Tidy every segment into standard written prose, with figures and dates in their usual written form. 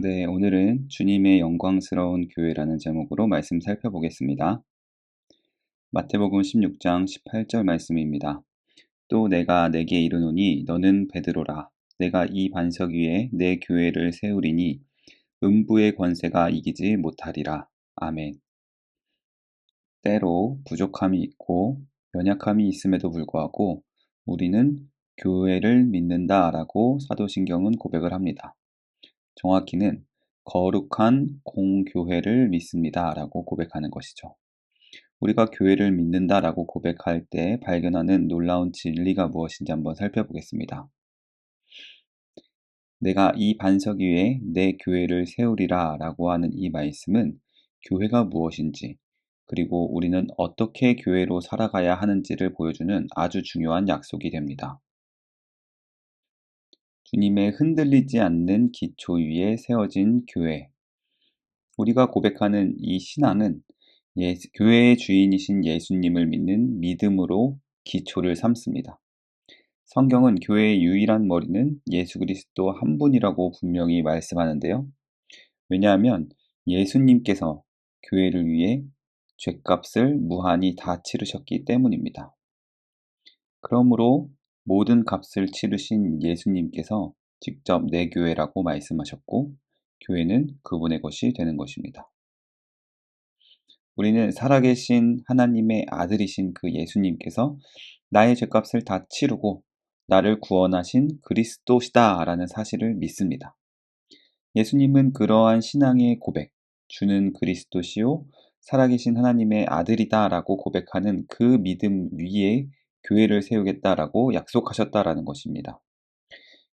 네, 오늘은 주님의 영광스러운 교회라는 제목으로 말씀 살펴보겠습니다. 마태복음 16장 18절 말씀입니다. 또 내가 내게 이르노니 너는 베드로라. 내가 이 반석 위에 내 교회를 세우리니 음부의 권세가 이기지 못하리라. 아멘. 때로 부족함이 있고 연약함이 있음에도 불구하고 우리는 교회를 믿는다라고 사도신경은 고백을 합니다. 정확히는 거룩한 공교회를 믿습니다라고 고백하는 것이죠. 우리가 교회를 믿는다라고 고백할 때 발견하는 놀라운 진리가 무엇인지 한번 살펴보겠습니다. 내가 이 반석 위에 내 교회를 세우리라 라고 하는 이 말씀은 교회가 무엇인지, 그리고 우리는 어떻게 교회로 살아가야 하는지를 보여주는 아주 중요한 약속이 됩니다. 주님의 흔들리지 않는 기초 위에 세워진 교회. 우리가 고백하는 이 신앙은 교회의 주인이신 예수님을 믿는 믿음으로 기초를 삼습니다. 성경은 교회의 유일한 머리는 예수 그리스도 한 분이라고 분명히 말씀하는데요. 왜냐하면 예수님께서 교회를 위해 죗값을 무한히 다 치르셨기 때문입니다. 그러므로 모든 값을 치르신 예수님께서 직접 내 교회라고 말씀하셨고, 교회는 그분의 것이 되는 것입니다. 우리는 살아계신 하나님의 아들이신 그 예수님께서 나의 죗값을 다 치르고 나를 구원하신 그리스도시다 라는 사실을 믿습니다. 예수님은 그러한 신앙의 고백, 주는 그리스도시요 살아계신 하나님의 아들이다 라고 고백하는 그 믿음 위에 교회를 세우겠다라고 약속하셨다라는 것입니다.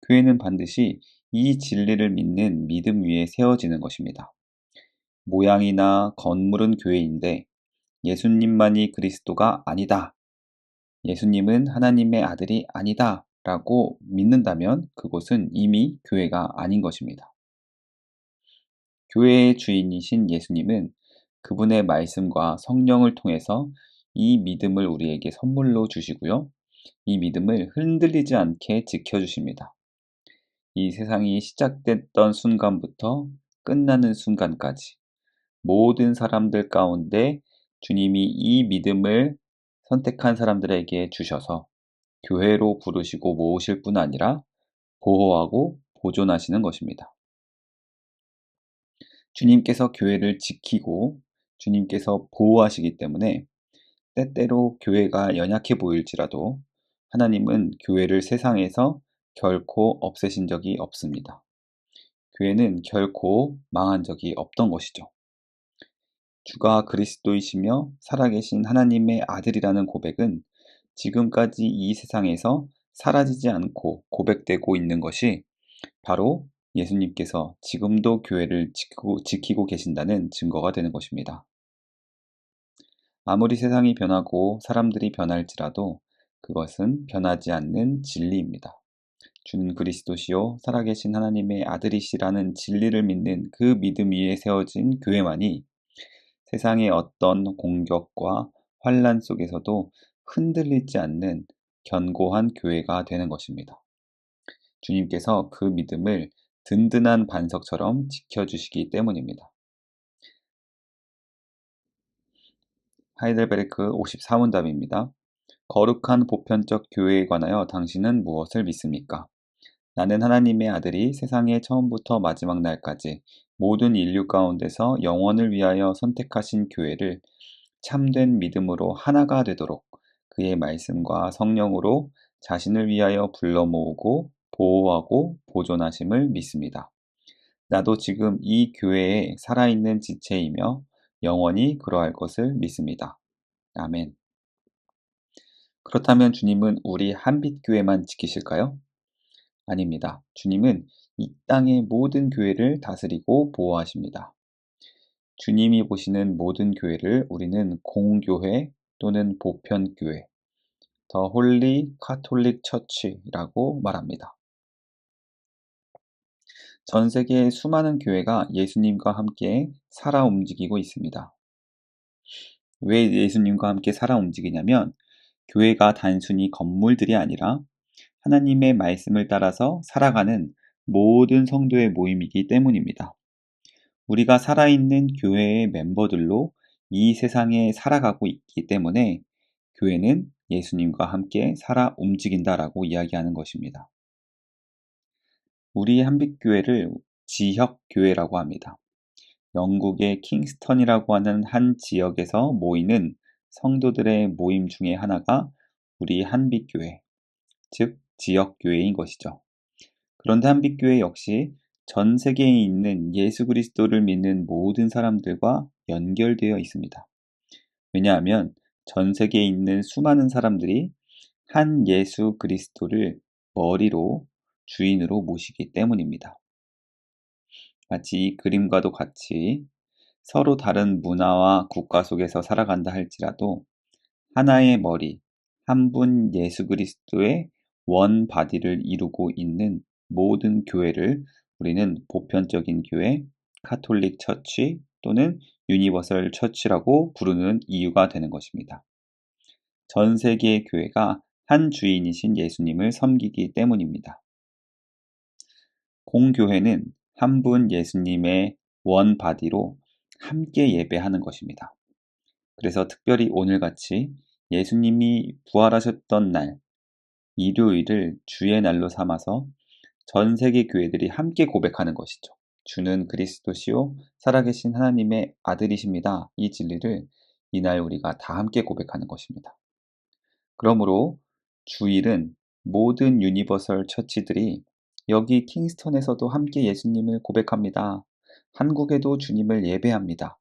교회는 반드시 이 진리를 믿는 믿음 위에 세워지는 것입니다. 모양이나 건물은 교회인데 예수님만이 그리스도가 아니다. 예수님은 하나님의 아들이 아니다. 라고 믿는다면 그곳은 이미 교회가 아닌 것입니다. 교회의 주인이신 예수님은 그분의 말씀과 성령을 통해서 이 믿음을 우리에게 선물로 주시고요. 이 믿음을 흔들리지 않게 지켜주십니다. 이 세상이 시작됐던 순간부터 끝나는 순간까지 모든 사람들 가운데 주님이 이 믿음을 선택한 사람들에게 주셔서 교회로 부르시고 모으실 뿐 아니라 보호하고 보존하시는 것입니다. 주님께서 교회를 지키고 주님께서 보호하시기 때문에 때때로 교회가 연약해 보일지라도 하나님은 교회를 세상에서 결코 없애신 적이 없습니다. 교회는 결코 망한 적이 없던 것이죠. 주가 그리스도이시며 살아계신 하나님의 아들이라는 고백은 지금까지 이 세상에서 사라지지 않고 고백되고 있는 것이 바로 예수님께서 지금도 교회를 지키고 계신다는 증거가 되는 것입니다. 아무리 세상이 변하고 사람들이 변할지라도 그것은 변하지 않는 진리입니다. 주는 그리스도시요 살아계신 하나님의 아들이시라는 진리를 믿는 그 믿음 위에 세워진 교회만이 세상의 어떤 공격과 환란 속에서도 흔들리지 않는 견고한 교회가 되는 것입니다. 주님께서 그 믿음을 든든한 반석처럼 지켜주시기 때문입니다. 하이델베르크 54문답입니다. 거룩한 보편적 교회에 관하여 당신은 무엇을 믿습니까? 나는 하나님의 아들이 세상의 처음부터 마지막 날까지 모든 인류 가운데서 영원을 위하여 선택하신 교회를 참된 믿음으로 하나가 되도록 그의 말씀과 성령으로 자신을 위하여 불러 모으고 보호하고 보존하심을 믿습니다. 나도 지금 이 교회에 살아있는 지체이며 영원히 그러할 것을 믿습니다. 아멘. 그렇다면 주님은 우리 한빛교회만 지키실까요? 아닙니다. 주님은 이 땅의 모든 교회를 다스리고 보호하십니다. 주님이 보시는 모든 교회를 우리는 공교회 또는 보편교회, 더 홀리 카톨릭 처치라고 말합니다. 전 세계의 수많은 교회가 예수님과 함께 살아 움직이고 있습니다. 왜 예수님과 함께 살아 움직이냐면 교회가 단순히 건물들이 아니라 하나님의 말씀을 따라서 살아가는 모든 성도의 모임이기 때문입니다. 우리가 살아있는 교회의 멤버들로 이 세상에 살아가고 있기 때문에 교회는 예수님과 함께 살아 움직인다라고 이야기하는 것입니다. 우리 한빛교회를 지역교회라고 합니다. 영국의 킹스턴이라고 하는 한 지역에서 모이는 성도들의 모임 중에 하나가 우리 한빛교회, 즉 지역교회인 것이죠. 그런데 한빛교회 역시 전 세계에 있는 예수 그리스도를 믿는 모든 사람들과 연결되어 있습니다. 왜냐하면 전 세계에 있는 수많은 사람들이 한 예수 그리스도를 머리로 주인으로 모시기 때문입니다. 마치 이 그림과도 같이 서로 다른 문화와 국가 속에서 살아간다 할지라도 하나의 머리, 한 분 예수 그리스도의 원 바디를 이루고 있는 모든 교회를 우리는 보편적인 교회, 카톨릭 처치 또는 유니버설 처치라고 부르는 이유가 되는 것입니다. 전 세계의 교회가 한 주인이신 예수님을 섬기기 때문입니다. 공교회는 한 분 예수님의 원 바디로 함께 예배하는 것입니다. 그래서 특별히 오늘같이 예수님이 부활하셨던 날, 일요일을 주의 날로 삼아서 전 세계 교회들이 함께 고백하는 것이죠. 주는 그리스도시요 살아계신 하나님의 아들이십니다. 이 진리를 이날 우리가 다 함께 고백하는 것입니다. 그러므로 주일은 모든 유니버설 처치들이 여기 킹스턴에서도 함께 예수님을 고백합니다. 한국에도 주님을 예배합니다.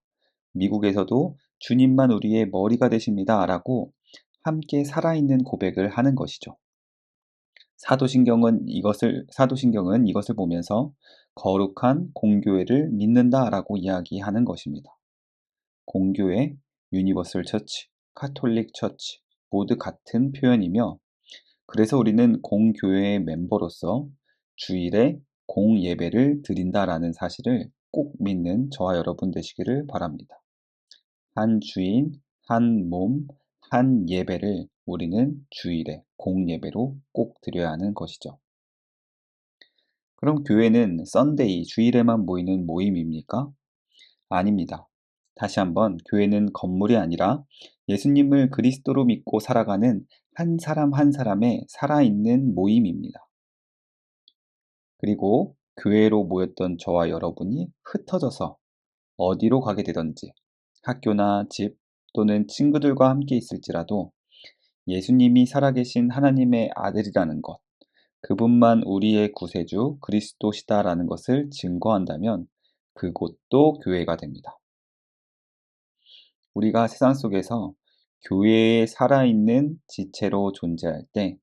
미국에서도 주님만 우리의 머리가 되십니다. 라고 함께 살아있는 고백을 하는 것이죠. 사도신경은 이것을 보면서 거룩한 공교회를 믿는다라고 이야기하는 것입니다. 공교회, 유니버설 처치, 카톨릭 처치 모두 같은 표현이며 그래서 우리는 공교회의 멤버로서 주일에 공예배를 드린다라는 사실을 꼭 믿는 저와 여러분 되시기를 바랍니다. 한 주인, 한 몸, 한 예배를 우리는 주일에 공예배로 꼭 드려야 하는 것이죠. 그럼 교회는 썬데이, 주일에만 모이는 모임입니까? 아닙니다. 다시 한번 교회는 건물이 아니라 예수님을 그리스도로 믿고 살아가는 한 사람 한 사람의 살아있는 모임입니다. 그리고 교회로 모였던 저와 여러분이 흩어져서 어디로 가게 되던지 학교나 집 또는 친구들과 함께 있을지라도 예수님이 살아계신 하나님의 아들이라는 것, 그분만 우리의 구세주 그리스도시다라는 것을 증거한다면 그곳도 교회가 됩니다. 우리가 세상 속에서 교회에 살아있는 지체로 존재할 때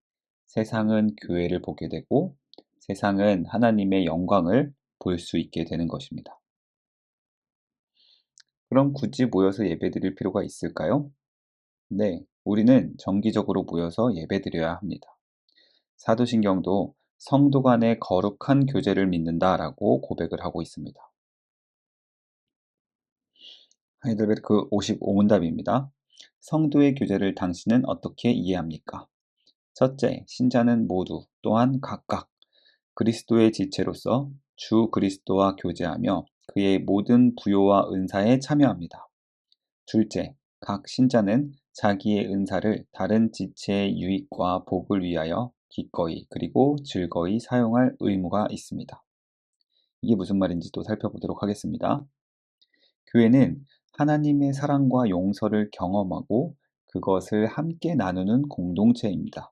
세상은 교회를 보게 되고 세상은 하나님의 영광을 볼 수 있게 되는 것입니다. 그럼 굳이 모여서 예배드릴 필요가 있을까요? 네, 우리는 정기적으로 모여서 예배드려야 합니다. 사도신경도 성도 간의 거룩한 교제를 믿는다라고 고백을 하고 있습니다. 하이델베르크 55문답입니다. 성도의 교제를 당신은 어떻게 이해합니까? 첫째, 신자는 모두 또한 각각 그리스도의 지체로서 주 그리스도와 교제하며 그의 모든 부요와 은사에 참여합니다. 둘째, 각 신자는 자기의 은사를 다른 지체의 유익과 복을 위하여 기꺼이 그리고 즐거이 사용할 의무가 있습니다. 이게 무슨 말인지 또 살펴보도록 하겠습니다. 교회는 하나님의 사랑과 용서를 경험하고 그것을 함께 나누는 공동체입니다.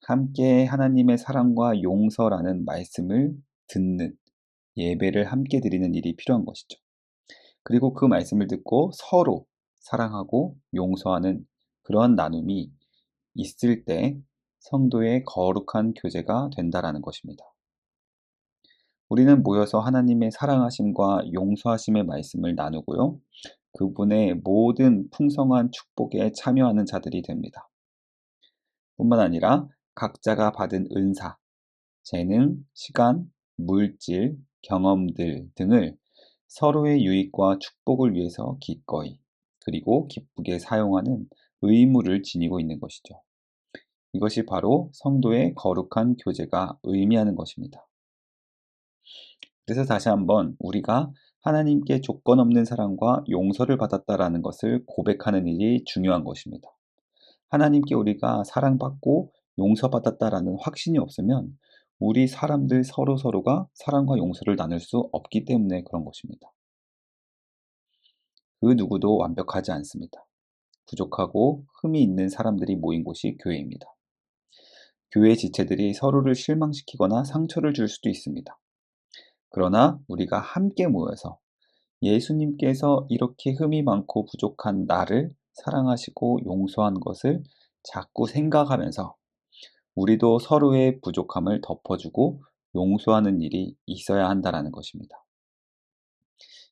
함께 하나님의 사랑과 용서라는 말씀을 듣는 예배를 함께 드리는 일이 필요한 것이죠. 그리고 그 말씀을 듣고 서로 사랑하고 용서하는 그러한 나눔이 있을 때 성도의 거룩한 교제가 된다라는 것입니다. 우리는 모여서 하나님의 사랑하심과 용서하심의 말씀을 나누고요. 그분의 모든 풍성한 축복에 참여하는 자들이 됩니다. 뿐만 아니라 각자가 받은 은사, 재능, 시간, 물질, 경험들 등을 서로의 유익과 축복을 위해서 기꺼이 그리고 기쁘게 사용하는 의무를 지니고 있는 것이죠. 이것이 바로 성도의 거룩한 교제가 의미하는 것입니다. 그래서 다시 한번 우리가 하나님께 조건 없는 사랑과 용서를 받았다라는 것을 고백하는 일이 중요한 것입니다. 하나님께 우리가 사랑받고 용서받았다라는 확신이 없으면 우리 사람들 서로가 사랑과 용서를 나눌 수 없기 때문에 그런 것입니다. 그 누구도 완벽하지 않습니다. 부족하고 흠이 있는 사람들이 모인 곳이 교회입니다. 교회 지체들이 서로를 실망시키거나 상처를 줄 수도 있습니다. 그러나 우리가 함께 모여서 예수님께서 이렇게 흠이 많고 부족한 나를 사랑하시고 용서한 것을 자꾸 생각하면서 우리도 서로의 부족함을 덮어주고 용서하는 일이 있어야 한다라는 것입니다.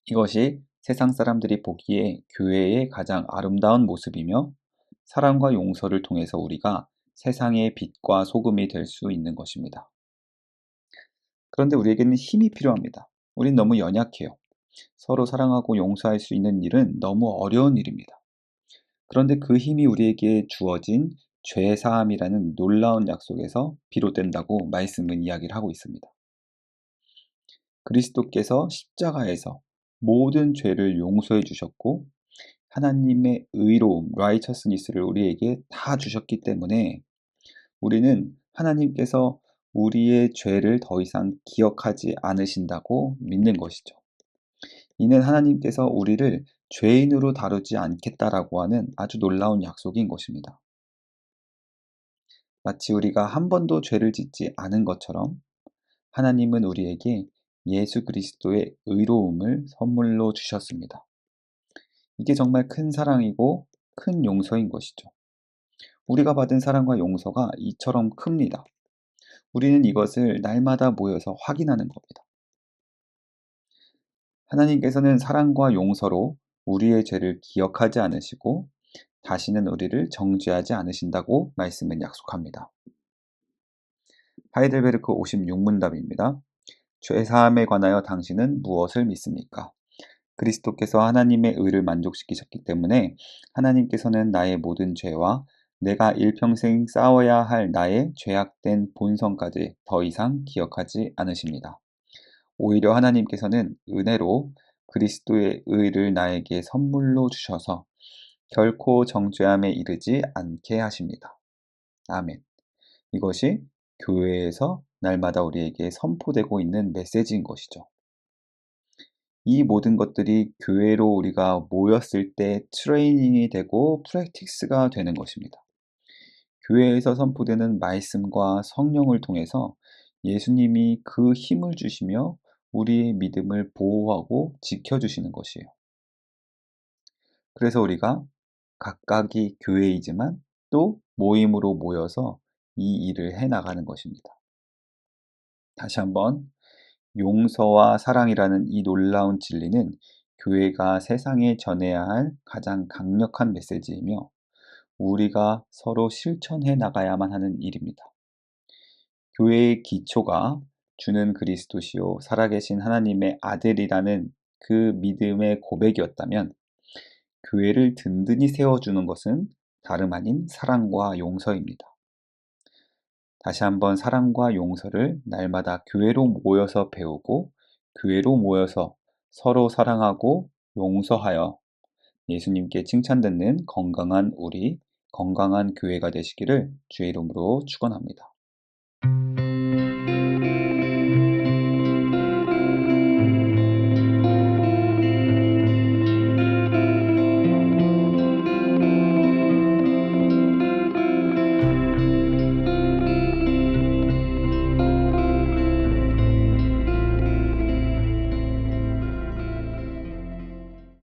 이것이 세상 사람들이 보기에 교회의 가장 아름다운 모습이며 사랑과 용서를 통해서 우리가 세상의 빛과 소금이 될 수 있는 것입니다. 그런데 우리에게는 힘이 필요합니다. 우린 너무 연약해요. 서로 사랑하고 용서할 수 있는 일은 너무 어려운 일입니다. 그런데 그 힘이 우리에게 주어진 죄 사함이라는 놀라운 약속에서 비롯된다고 말씀은 이야기를 하고 있습니다. 그리스도께서 십자가에서 모든 죄를 용서해 주셨고 하나님의 의로움, righteousness를 우리에게 다 주셨기 때문에 우리는 하나님께서 우리의 죄를 더 이상 기억하지 않으신다고 믿는 것이죠. 이는 하나님께서 우리를 죄인으로 다루지 않겠다라고 하는 아주 놀라운 약속인 것입니다. 마치 우리가 한 번도 죄를 짓지 않은 것처럼 하나님은 우리에게 예수 그리스도의 의로움을 선물로 주셨습니다. 이게 정말 큰 사랑이고 큰 용서인 것이죠. 우리가 받은 사랑과 용서가 이처럼 큽니다. 우리는 이것을 날마다 모여서 확인하는 겁니다. 하나님께서는 사랑과 용서로 우리의 죄를 기억하지 않으시고 다시는 우리를 정죄하지 않으신다고 말씀은 약속합니다. 하이델베르크 56문답입니다. 죄사함에 관하여 당신은 무엇을 믿습니까? 그리스도께서 하나님의 의를 만족시키셨기 때문에 하나님께서는 나의 모든 죄와 내가 일평생 싸워야 할 나의 죄악된 본성까지 더 이상 기억하지 않으십니다. 오히려 하나님께서는 은혜로 그리스도의 의를 나에게 선물로 주셔서 결코 정죄함에 이르지 않게 하십니다. 아멘. 이것이 교회에서 날마다 우리에게 선포되고 있는 메시지인 것이죠. 이 모든 것들이 교회로 우리가 모였을 때 트레이닝이 되고 프랙티스가 되는 것입니다. 교회에서 선포되는 말씀과 성령을 통해서 예수님이 그 힘을 주시며 우리의 믿음을 보호하고 지켜주시는 것이에요. 그래서 우리가 각각이 교회이지만 또 모임으로 모여서 이 일을 해나가는 것입니다. 다시 한번 용서와 사랑이라는 이 놀라운 진리는 교회가 세상에 전해야 할 가장 강력한 메시지이며 우리가 서로 실천해 나가야만 하는 일입니다. 교회의 기초가 주는 그리스도시요 살아계신 하나님의 아들이라는 그 믿음의 고백이었다면 교회를 든든히 세워주는 것은 다름 아닌 사랑과 용서입니다. 다시 한번 사랑과 용서를 날마다 교회로 모여서 배우고 교회로 모여서 서로 사랑하고 용서하여 예수님께 칭찬듣는 건강한 우리, 건강한 교회가 되시기를 주의 이름으로 축원합니다.